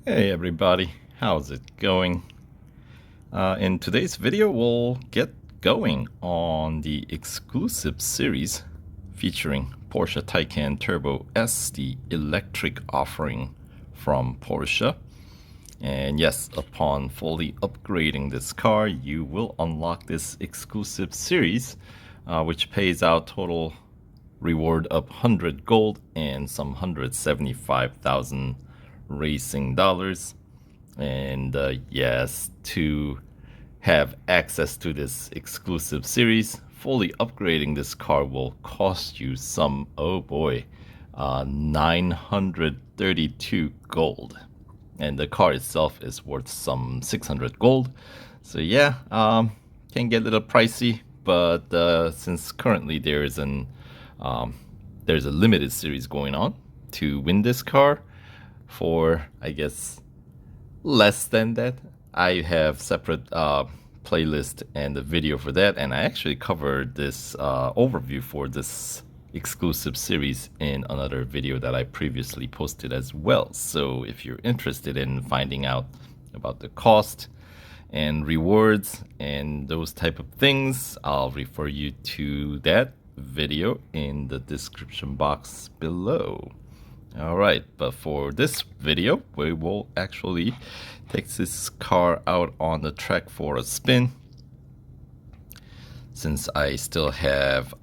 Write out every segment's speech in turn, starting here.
Hey everybody, how's it going? In today's video, we'll get going on the exclusive series featuring Porsche Taycan Turbo S, the electric offering from Porsche. And yes, upon fully upgrading this car, you will unlock this exclusive series, which pays out total reward of 100 gold and some 175,000 racing dollars. And yes, to have access to this exclusive series, fully upgrading this car will cost you some, oh boy, 932 gold. And the car itself is worth some 600 gold. So yeah, can get a little pricey, but since currently there's a limited series going on to win this car for, I guess, less than that. I have separate playlist and a video for that, and I actually covered this overview for this exclusive series in another video that I previously posted as well. So if you're interested in finding out about the cost and rewards and those type of things, I'll refer you to that video in the description box below. Alright, but for this video, we will actually take this car out on the track for a spin. Since I still have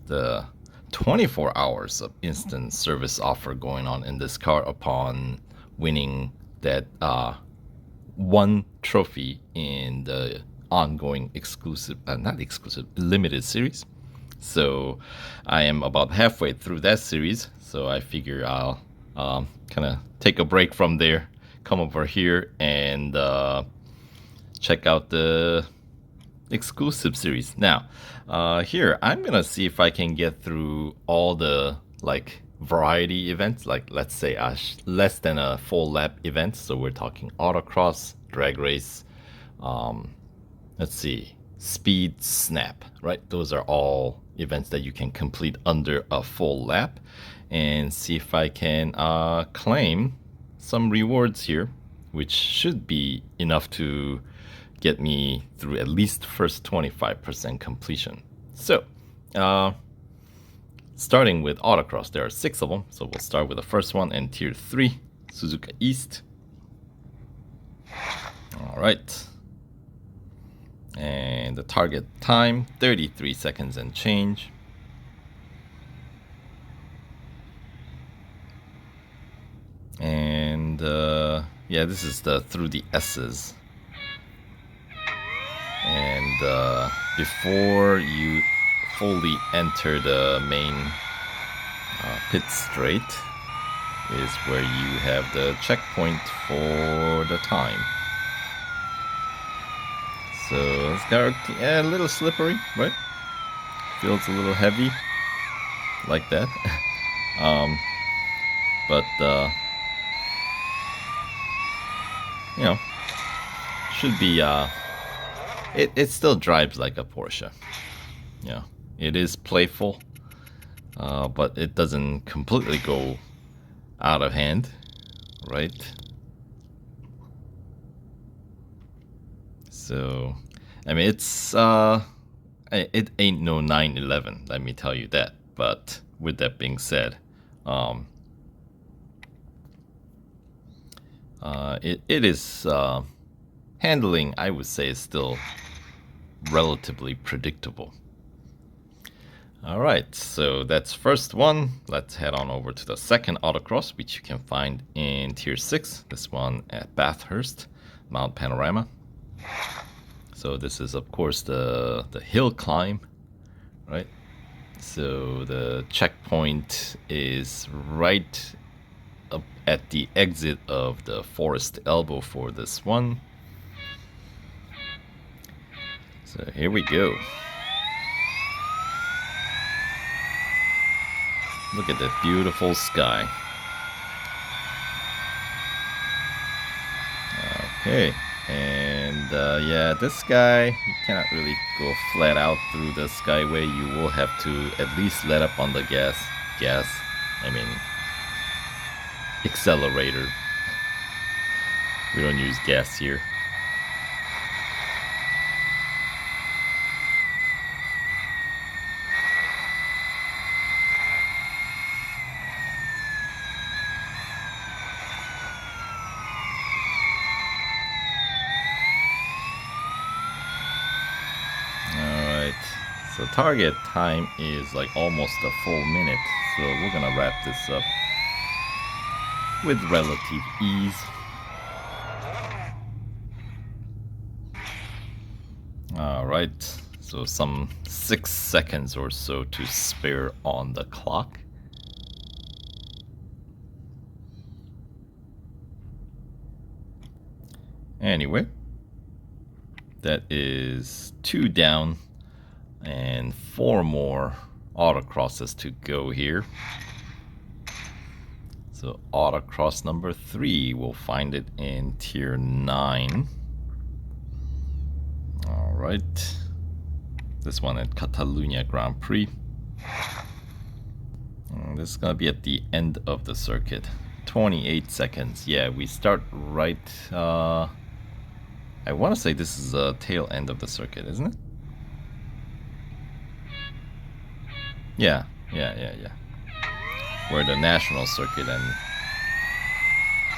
the 24 hours of instant service offer going on in this car upon winning that one trophy in the ongoing exclusive, limited series. So I am about halfway through that series, so I figure I'll kind of take a break from there, come over here and check out the exclusive series. Now here I'm gonna see if I can get through all the variety events, like let's say less than a full lap event. So we're talking autocross, drag race, let's see, speed, snap, right? Those are all events that you can complete under a full lap, and see if I can claim some rewards here, which should be enough to get me through at least first 25% completion. So starting with autocross, there are 6 of them, so we'll start with the first one in tier 3, Suzuka East. All right, and the target time 33 seconds and change. And yeah, this is the through the S's. And before you fully enter the main pit straight is where you have the checkpoint for the time. So it's got a little slippery, right? Feels a little heavy, like that. But you know, should be it still drives like a Porsche. Yeah, it is playful, but it doesn't completely go out of hand, right? So, I mean, it's it ain't no 911, let me tell you that. But with that being said, it is handling, I would say, is still relatively predictable. All right, so that's first one. Let's head on over to the second autocross, which you can find in tier 6. This one at Bathurst, Mount Panorama. So this is, of course, the hill climb, right? So the checkpoint is right up at the exit of the Forest Elbow for this one. So here we go. Look at that beautiful sky. Okay, and yeah, this guy, you cannot really go flat out through the skyway. You will have to at least let up on the accelerator We don't use gas here. So target time is like almost a full minute, so we're gonna wrap this up with relative ease. Alright, so some 6 seconds or so to spare on the clock. Anyway, that is 2 down and 4 more autocrosses to go here. So autocross number 3, we'll find it in tier 9. Alright, this one at Catalunya Grand Prix. This is gonna be at the end of the circuit. 28 seconds. Yeah, we start right, I want to say this is the tail end of the circuit, isn't it? Yeah. Where the national circuit and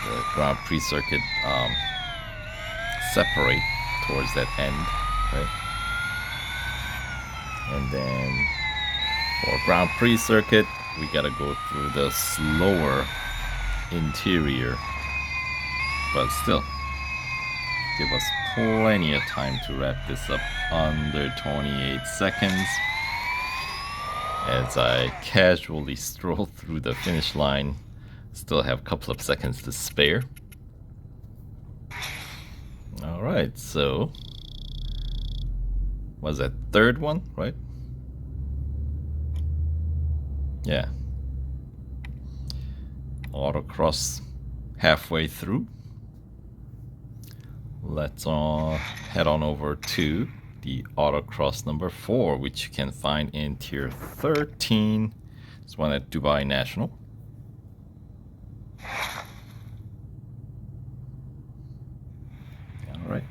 the Grand Prix circuit separate towards that end, right? And then for Grand Prix circuit, we gotta go through the slower interior, but still give us plenty of time to wrap this up under 28 seconds. As I casually stroll through the finish line, still have a couple of seconds to spare. Alright, so was that third one, right? Yeah. Autocross halfway through. Let's head on over to the autocross number 4, which you can find in tier 13. This one at Dubai National. Alright.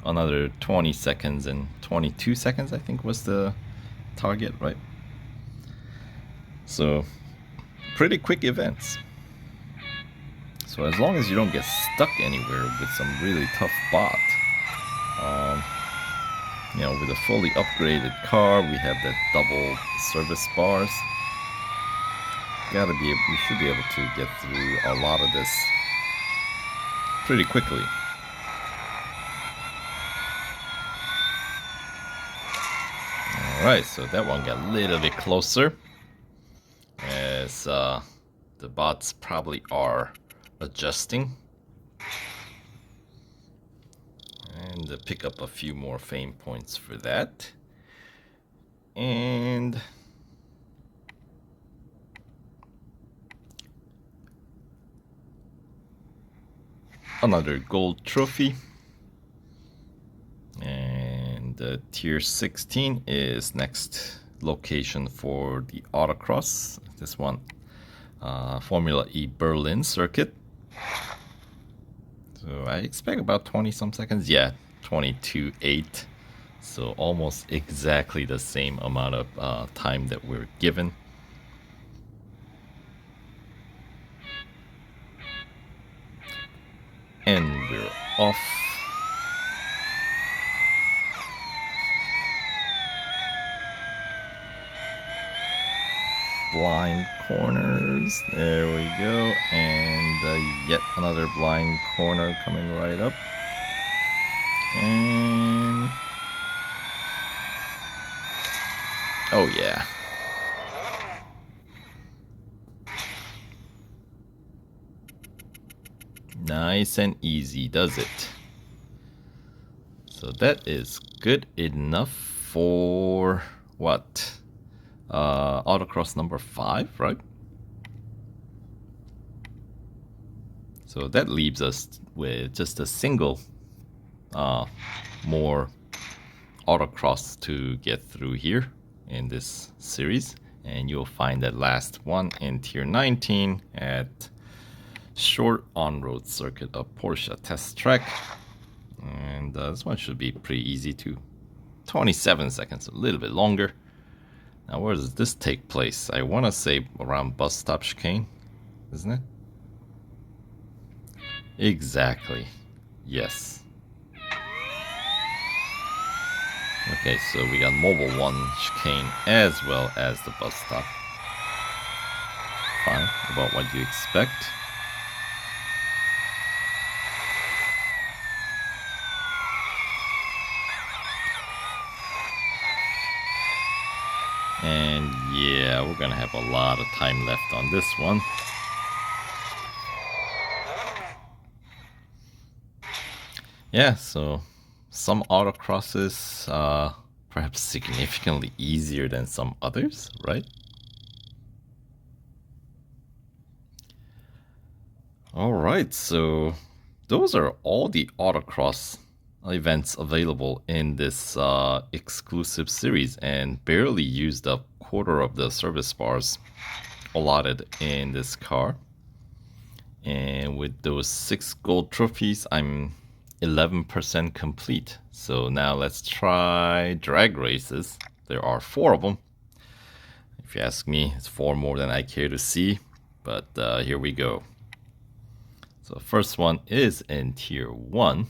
Another 20 seconds and 22 seconds, I think, was the target, right? So, pretty quick events. So as long as you don't get stuck anywhere with some really tough bot, you know, with a fully upgraded car, we have that double service bars. We should be able to get through a lot of this pretty quickly. Alright, so that one got a little bit closer, as the bots probably are adjusting. And pick up a few more fame points for that. And another gold trophy. And tier 16 is next location for the autocross. This one, Formula E Berlin circuit. So I expect about 20 some seconds. Yeah, 22.8. So almost exactly the same amount of time that we're given. And we're off. Blind corners. There we go. And yet another blind corner coming right up. And oh yeah. Nice and easy, does it? So that is good enough for what? Autocross number 5, right? So that leaves us with just a single more autocross to get through here in this series, and you'll find that last one in tier 19 at short on-road circuit of Porsche test track. And this one should be pretty easy too. 27 seconds, a little bit longer. Now where does this take place? I want to say around bus stop chicane, isn't it? Exactly. Yes. Okay, so we got Mobile 1 chicane as well as the bus stop. Fine, about what you expect. And yeah, we're gonna have a lot of time left on this one. Yeah, so some autocrosses perhaps significantly easier than some others, right? Alright, so those are all the autocross events available in this exclusive series, and barely used up quarter of the service bars allotted in this car. And with those 6 gold trophies, I'm 11% complete. So now let's try drag races. There are 4 of them. If you ask me, it's 4 more than I care to see, but here we go. So the first one is in Tier 1.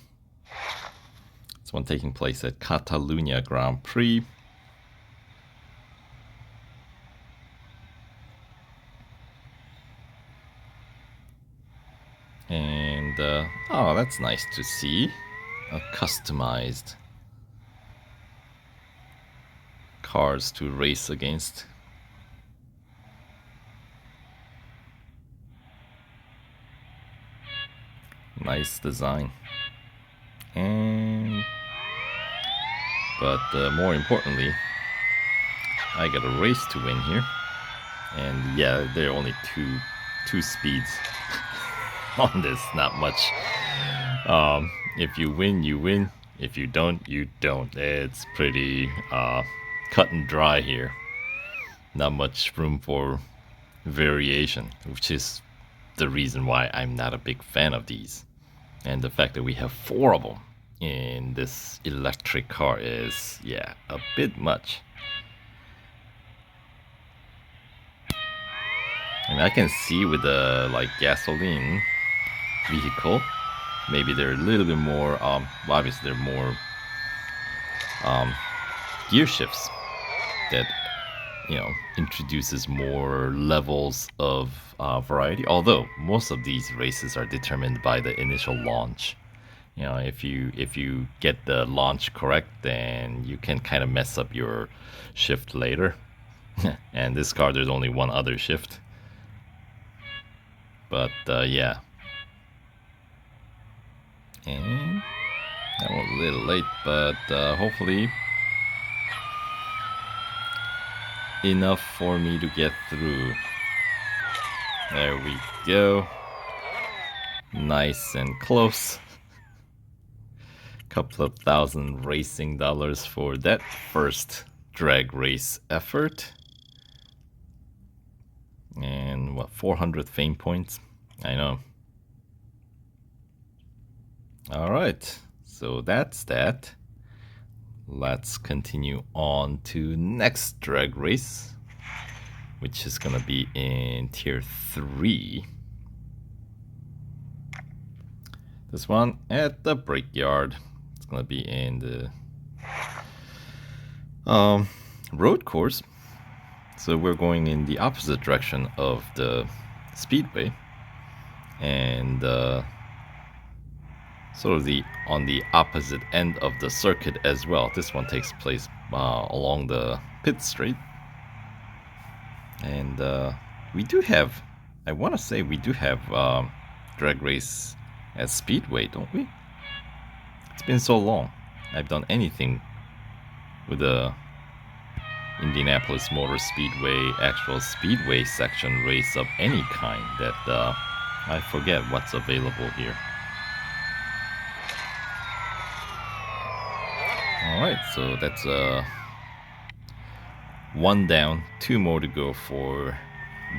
This one taking place at Catalunya Grand Prix. And, oh, that's nice to see. A customized cars to race against. Nice design. And but more importantly, I got a race to win here. And yeah, there are only two speeds on this, not much. If you win, you win. If you don't, you don't. It's pretty cut and dry here. Not much room for variation, which is the reason why I'm not a big fan of these. And the fact that we have 4 of them in this electric car is, yeah, a bit much. I mean, I can see with the like gasoline vehicle, maybe they're a little bit more, obviously they're more gear shifts that, you know, introduces more levels of variety. Although most of these races are determined by the initial launch. You know, if you get the launch correct, then you can kind of mess up your shift later. And this car, there's only one other shift. But yeah. And that was a little late, but hopefully enough for me to get through. There we go. Nice and close. Couple of thousand racing dollars for that first drag race effort. And what, 400 fame points? I know. Alright, so that's that. Let's continue on to next drag race, which is gonna be in Tier 3. This one at the Brickyard. It's gonna be in the road course. So we're going in the opposite direction of the speedway, and sort of on the opposite end of the circuit as well. This one takes place along the pit straight, and we do have, I want to say we do have drag race at Speedway, don't we? It's been so long. I've done anything with the Indianapolis Motor Speedway, actual Speedway section race of any kind that I forget what's available here. Alright, so that's 1 down, 2 more to go for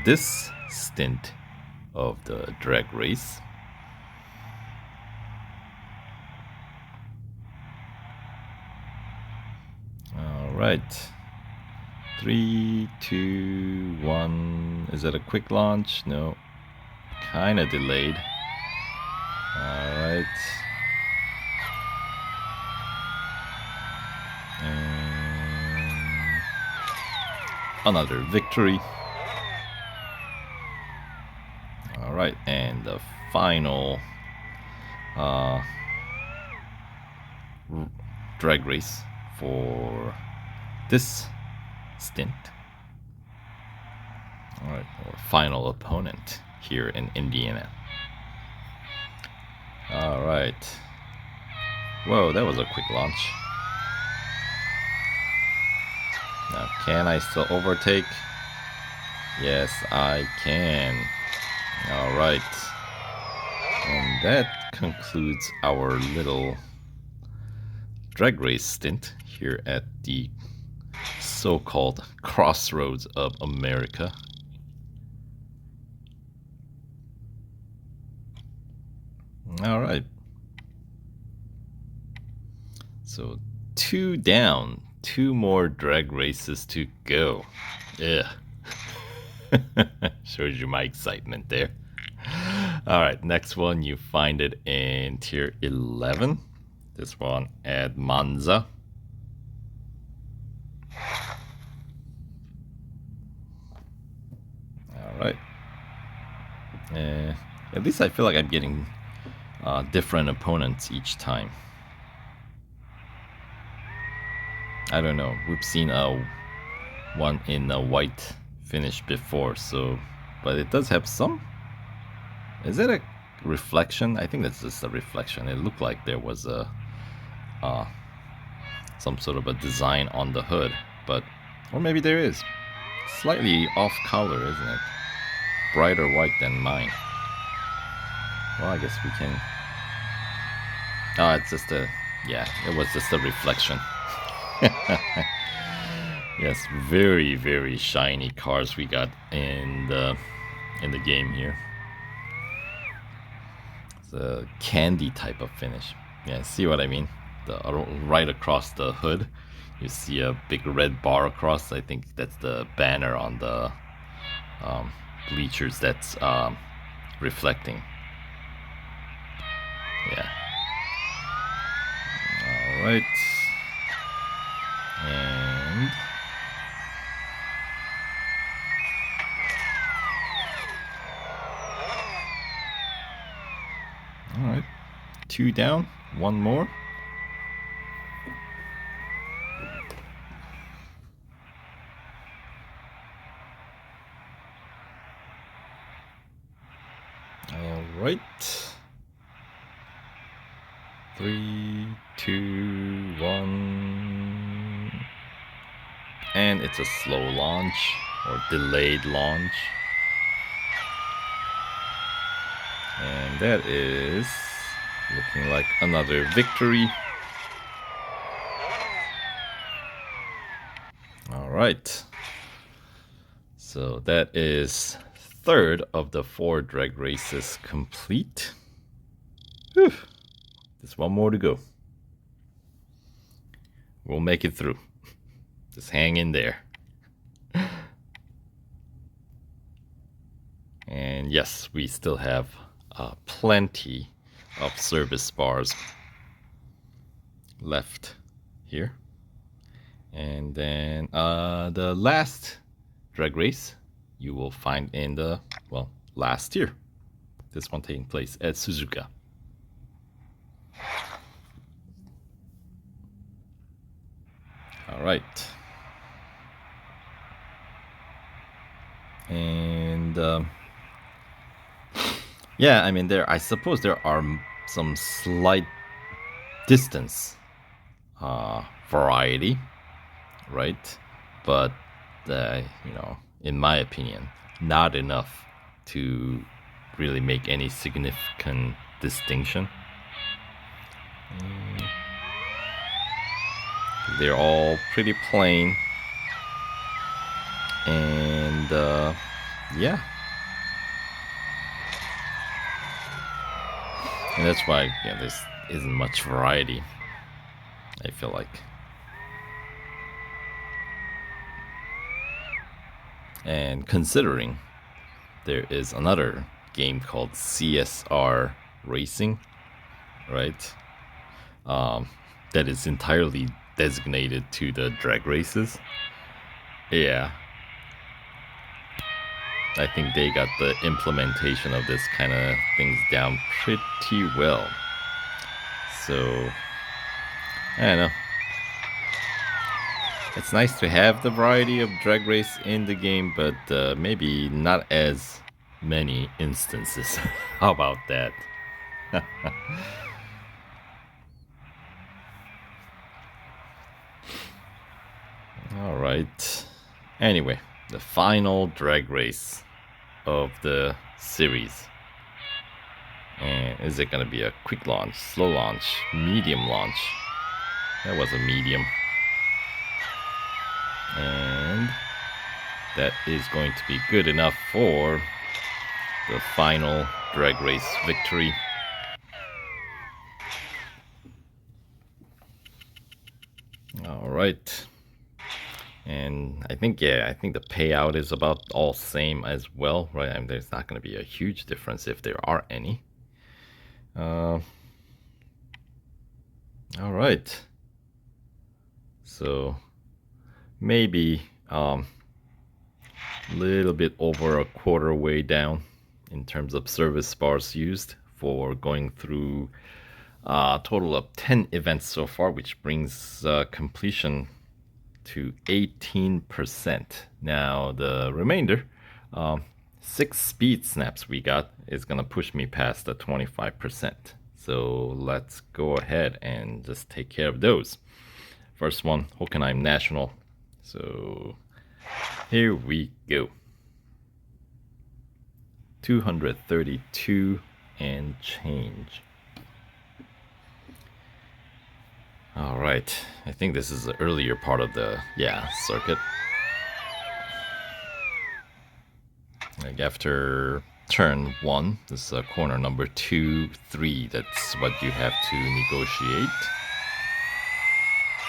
this stint of the drag race. All right. 3, 2, 1. Is that a quick launch? No. Kind of delayed. All right. And another victory. All right, and the final drag race for this stint. All right, our final opponent here in Indiana. All right. Whoa, that was a quick launch. Now, can I still overtake? Yes, I can. All right. And that concludes our little drag race stint here at the so-called crossroads of America. All right. So 2 down, 2 more drag races to go. Yeah. Shows you my excitement there. All right, next one, you find it in tier 11. This one at Monza. All right. At least I feel like I'm getting different opponents each time. I don't know. We've seen one in a white finish before, so, but it does have some. Is it a reflection? I think that's just a reflection. It looked like there was a some sort of a design on the hood, but, or maybe there is. Slightly off color, isn't it? Brighter white than mine. Well, I guess we can. Oh, it's just a, yeah, it was just a reflection. Yes, very, very shiny cars we got in the game here. It's a candy type of finish. Yeah, see what I mean? Right across the hood, you see a big red bar across. I think that's the banner on the bleachers that's reflecting. Yeah. All right. And all right, 2 down, 1 more. All right. 3, 2, 1. And it's a slow launch or delayed launch. And that is looking like another victory. All right. So that is 3rd of the 4 drag races complete. Whew. There's 1 more to go. We'll make it through. Just hang in there. And yes, we still have plenty of service bars left here. And then the last drag race you will find in the, well, last year. This one taking place at Suzuka. All right. And yeah, I mean, I suppose there are some slight distance variety, right? But you know, in my opinion, not enough to really make any significant distinction. They're all pretty plain, and yeah. And that's why there isn't much variety, I feel like. And considering there is another game called CSR Racing, right? That is entirely designated to the drag races. Yeah. I think they got the implementation of this kind of things down pretty well. So, I don't know. It's nice to have the variety of drag race in the game, but maybe not as many instances. How about that? Alright. Anyway, the final drag race of the series. And is it going to be a quick launch, slow launch, medium launch? That was a medium. And that is going to be good enough for the final drag race victory. Alright. And I think the payout is about all same as well, right? I mean, there's not going to be a huge difference if there are any. All right. So maybe a little bit over a quarter way down in terms of service bars used for going through a total of 10 events so far, which brings completion to 18%. Now the remainder, 6 speed snaps we got, is gonna push me past the 25%. So let's go ahead and just take care of those. First one, Hockenheim National. So here we go. 232 and change. All right, I think this is the earlier part of the circuit. Like after turn 1, this is corner number 2, 3. That's what you have to negotiate.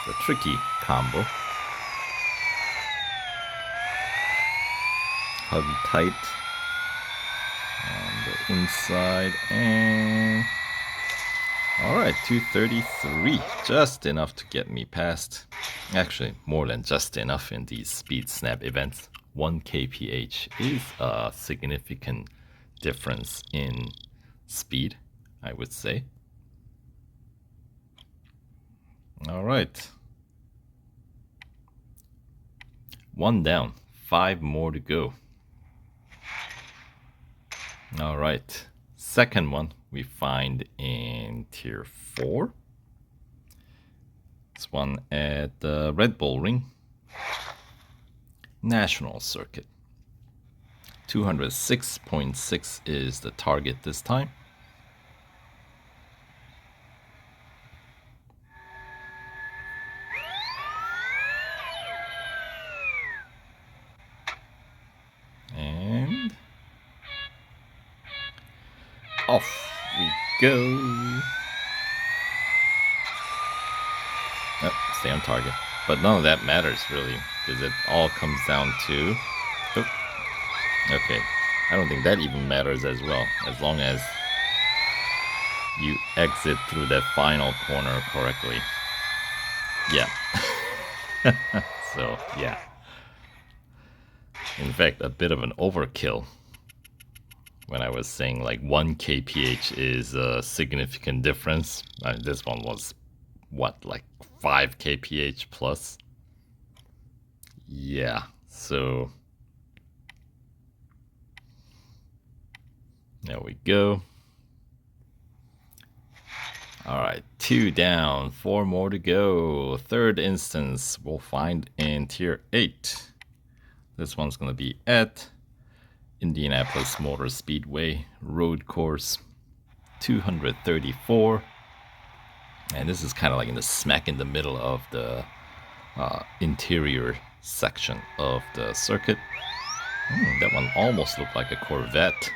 The tricky combo. Hug tight on the inside, and alright, 233, just enough to get me past. Actually, more than just enough in these speed snap events. 1 kph is a significant difference in speed, I would say. Alright. 1 down, 5 more to go. Alright, second one we find in tier 4. This one at the Red Bull Ring. National Circuit. 206.6 is the target this time. And off we go. Oh, stay on target. But none of that matters really, because it all comes down to... Oh, okay, I don't think that even matters as well, as long as you exit through that final corner correctly. Yeah. So, yeah. In fact, a bit of an overkill when I was saying like 1 kph is a significant difference. This one was, what, like 5 kph plus? Yeah, so there we go. Alright, 2 down, 4 more to go. Third instance we'll find in tier 8. This one's going to be at Indianapolis Motor Speedway road course. 234. And this is kind of like in the smack in the middle of the interior section of the circuit. That one almost looked like a Corvette.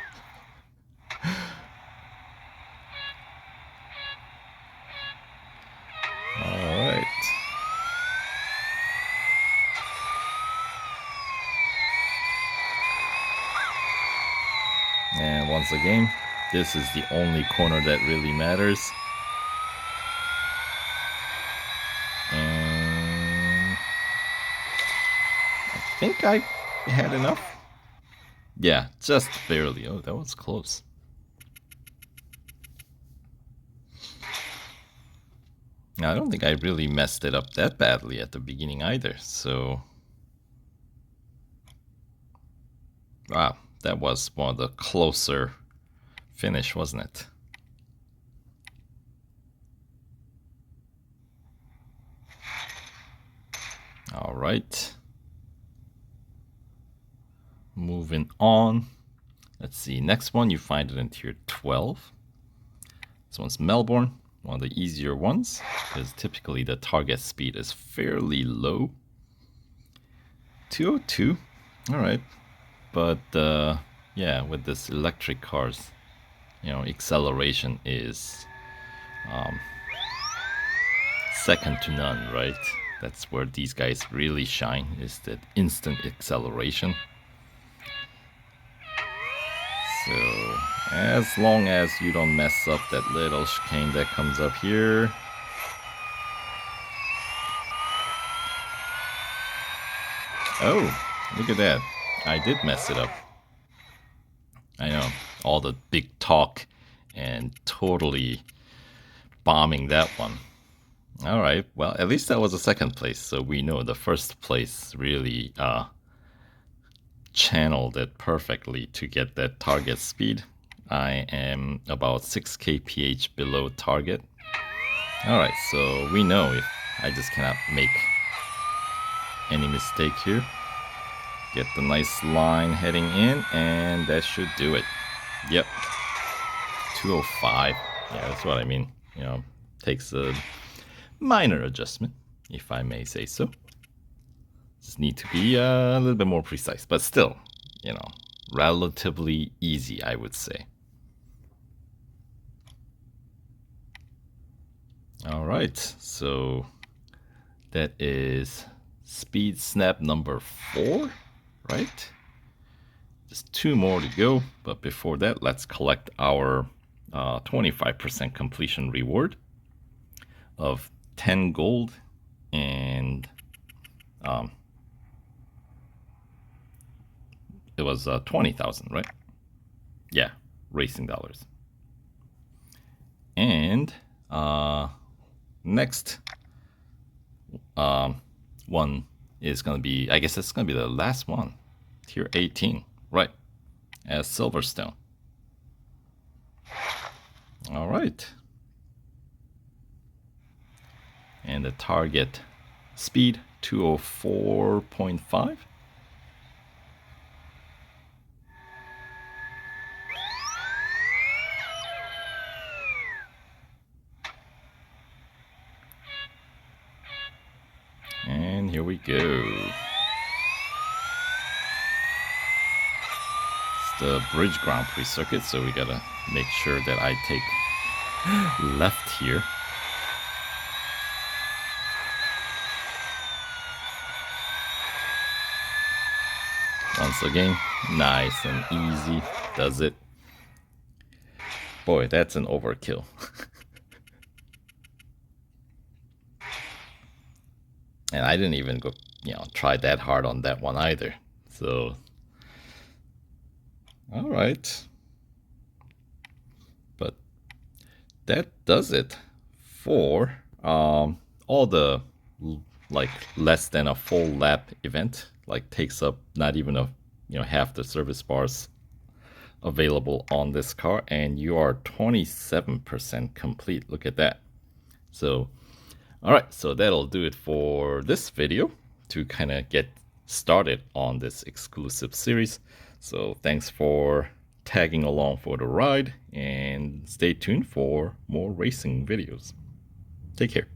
Once again, this is the only corner that really matters. And I think I had enough. Yeah, just barely. Oh, that was close. I don't think I really messed it up that badly at the beginning either, so... Wow, that was one of the closer finish, wasn't it? All right. Moving on. Let's see, next one, you find it in tier 12. This one's Melbourne, one of the easier ones, because typically the target speed is fairly low. 202, all right. But yeah, with this electric cars, you know, acceleration is second to none, right? That's where these guys really shine, is that instant acceleration. So, as long as you don't mess up that little chicane that comes up here. Oh, look at that. I did mess it up. I know, all the big talk and totally bombing that one. All right, well, at least that was a second place, so we know the first place really channeled it perfectly to get that target speed. I am about 6 kph below target. All right, so we know if I just cannot make any mistake here. Get the nice line heading in, and that should do it. Yep, 205. Yeah, that's what I mean. You know, takes a minor adjustment, if I may say so. Just need to be a little bit more precise, but still, you know, relatively easy, I would say. All right, so that is speed snap number 4, right? Just 2 more to go, but before that, let's collect our 25% completion reward of 10 gold and it was 20,000, right? Yeah, racing dollars. And next one is going to be, I guess it's going to be the last one, tier 18, right, as Silverstone. All right. And the target speed, 204.5. And here we go. It's the Bridge Grand Prix circuit, so we gotta make sure that I take left here. Once again, nice and easy, does it. Boy, that's an overkill. And I didn't even go, you know, try that hard on that one either. So, all right. But that does it for all the like less than a full lap event. Like takes up not even a, you know, half the service bars available on this car, and you are 27% complete. Look at that. So all right, so that'll do it for this video to kind of get started on this exclusive series. So thanks for tagging along for the ride, and stay tuned for more racing videos. Take care.